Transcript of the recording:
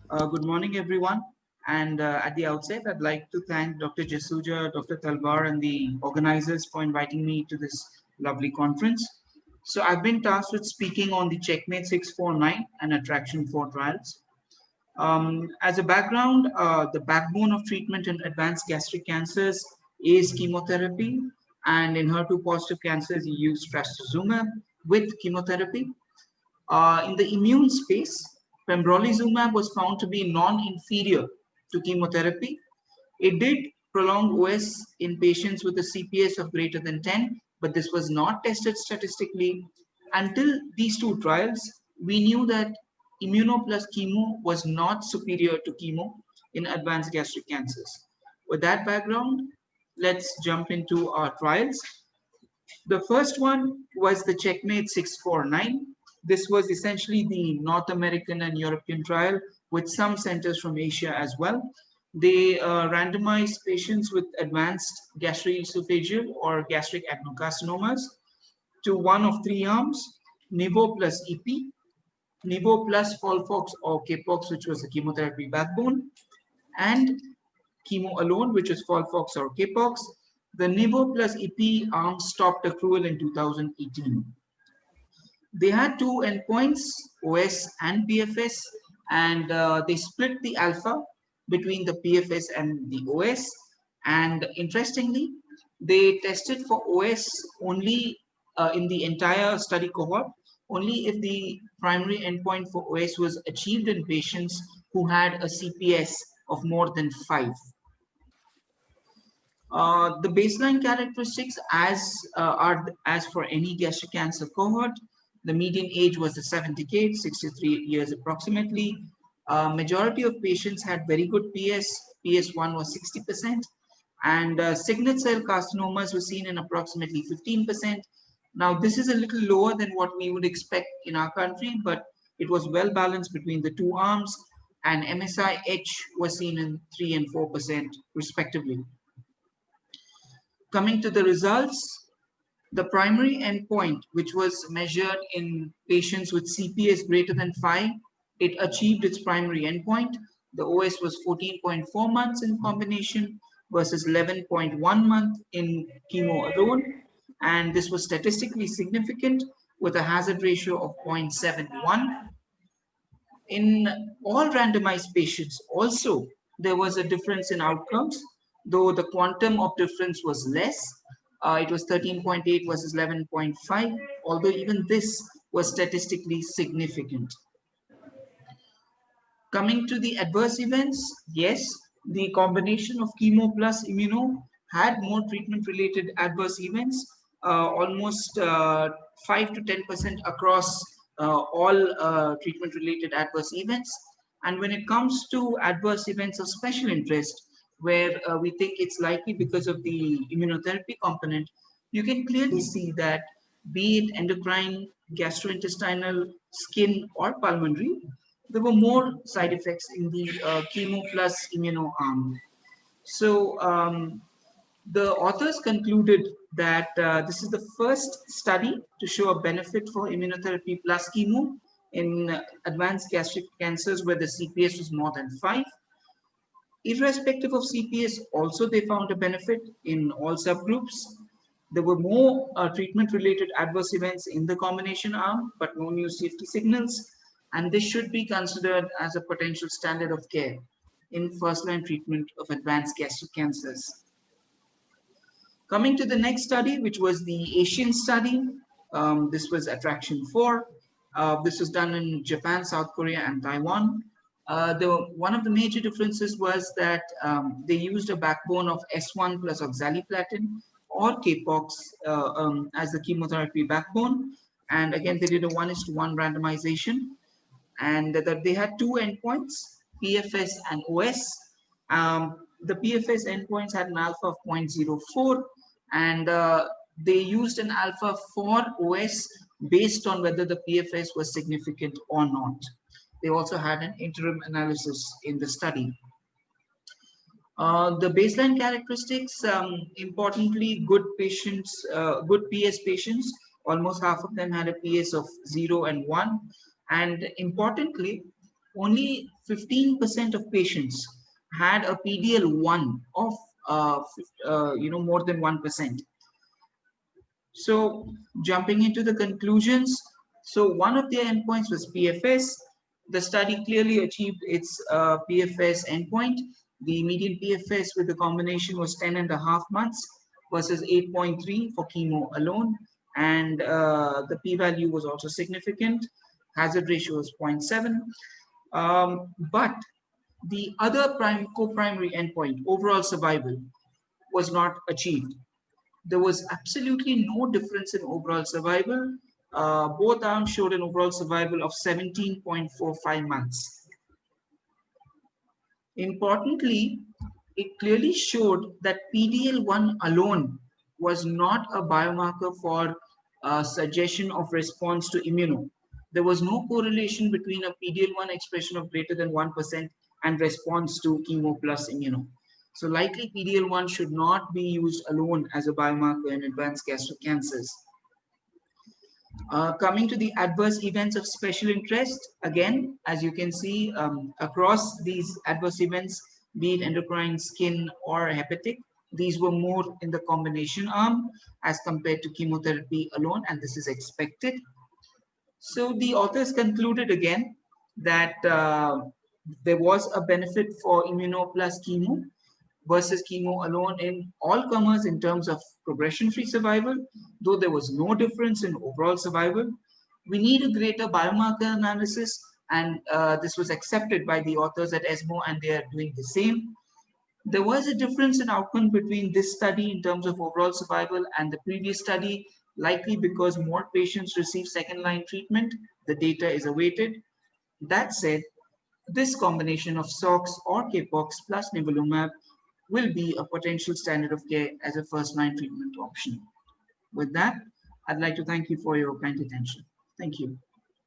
Good morning, everyone. And at the outset, I'd like to thank Dr. Jasuja, Dr. Talbar, and the organizers for inviting me to this lovely conference. So, I've been tasked with speaking on the Checkmate 649 and Attraction 4 trials. As a background, the backbone of treatment in advanced gastric cancers is chemotherapy, and in HER2 positive cancers, you use trastuzumab with chemotherapy. In the immune space, pembrolizumab was found to be non-inferior to chemotherapy. It did prolong OS in patients with a CPS of greater than 10, but this was not tested statistically. Until these two trials, we knew that immuno plus chemo was not superior to chemo in advanced gastric cancers. With that background, let's jump into our trials. The first one was the Checkmate 649. This was essentially the North American and European trial with some centers from Asia as well. They randomized patients with advanced gastroesophageal or gastric adenocarcinomas to one of three arms: Nivo plus EP, Nivo plus Folfox or Capox, which was the chemotherapy backbone, and chemo alone, which is Folfox or Capox. The Nivo plus EP arm stopped accrual in 2018. They had two endpoints, OS and PFS, and they split the alpha between the PFS and the OS. And interestingly, they tested for OS only in the entire study cohort, only if the primary endpoint for OS was achieved in patients who had a CPS of more than 5. The baseline characteristics are as for any gastric cancer cohort. The median age was 70 63 years approximately. Majority of patients had very good PS. PS1 was 60%, and signet cell carcinomas were seen in approximately 15%. Now, this is a little lower than what we would expect in our country, but it was well balanced between the two arms, and MSI-H was seen in 3 and 4% respectively. Coming to the results, the primary endpoint, which was measured in patients with CPS greater than 5, it achieved its primary endpoint. The OS was 14.4 months in combination versus 11.1 months in chemo alone. And this was statistically significant with a hazard ratio of 0.71. In all randomized patients, also, there was a difference in outcomes, though the quantum of difference was less. It was 13.8 versus 11.5, although even this was statistically significant. Coming to the adverse events, yes, the combination of chemo plus immuno had more treatment-related adverse events, almost 5 to 10% across all treatment-related adverse events. And when it comes to adverse events of special interest, where we think it's likely because of the immunotherapy component, you can clearly see that be it endocrine, gastrointestinal, skin, or pulmonary, there were more side effects in the chemo plus immuno arm. So the authors concluded that this is the first study to show a benefit for immunotherapy plus chemo in advanced gastric cancers where the CPS was more than 5. Irrespective of CPS, also they found a benefit in all subgroups. There were more treatment-related adverse events in the combination arm, but no new safety signals, and this should be considered as a potential standard of care in first-line treatment of advanced gastric cancers. Coming to the next study, which was the Asian study, this was Attraction 4. This was done in Japan, South Korea, and Taiwan. One of the major differences was that they used a backbone of S1 plus oxaliplatin or Capox as the chemotherapy backbone. And again, they did a 1:1 randomization. And that they had two endpoints, PFS and OS. The PFS endpoints had an alpha of 0.04, and they used an alpha for OS based on whether the PFS was significant or not. They also had an interim analysis in the study. The baseline characteristics, importantly, good patients, good PS patients, almost half of them had a PS of 0 and 1. And importantly, only 15% of patients had a PDL1 of more than 1%. So jumping into the conclusions, so one of their endpoints was PFS. The study clearly achieved its PFS endpoint. The median PFS with the combination was 10.5 months versus 8.3 for chemo alone. And the p-value was also significant. Hazard ratio was 0.7. But the other co-primary endpoint, overall survival, was not achieved. There was absolutely no difference in overall survival. Both arms showed an overall survival of 17.45 months. Importantly, it clearly showed that PDL1 alone was not a biomarker for suggestion of response to immuno. There was no correlation between a PDL1 expression of greater than 1% and response to chemo plus immuno. So likely PDL1 should not be used alone as a biomarker in advanced gastric cancers. Coming to the adverse events of special interest, again, as you can see, across these adverse events, be it endocrine, skin, or hepatic, these were more in the combination arm as compared to chemotherapy alone, and this is expected. So the authors concluded again that there was a benefit for immuno plus chemo versus chemo alone in all comers in terms of progression-free survival, though there was no difference in overall survival. We need a greater biomarker analysis, and this was accepted by the authors at ESMO, and they are doing the same. There was a difference in outcome between this study in terms of overall survival and the previous study, likely because more patients receive second-line treatment. The data is awaited. That said, this combination of SOX or CAPOX plus nivolumab will be a potential standard of care as a first-line treatment option. With that, I'd like to thank you for your kind attention. Thank you.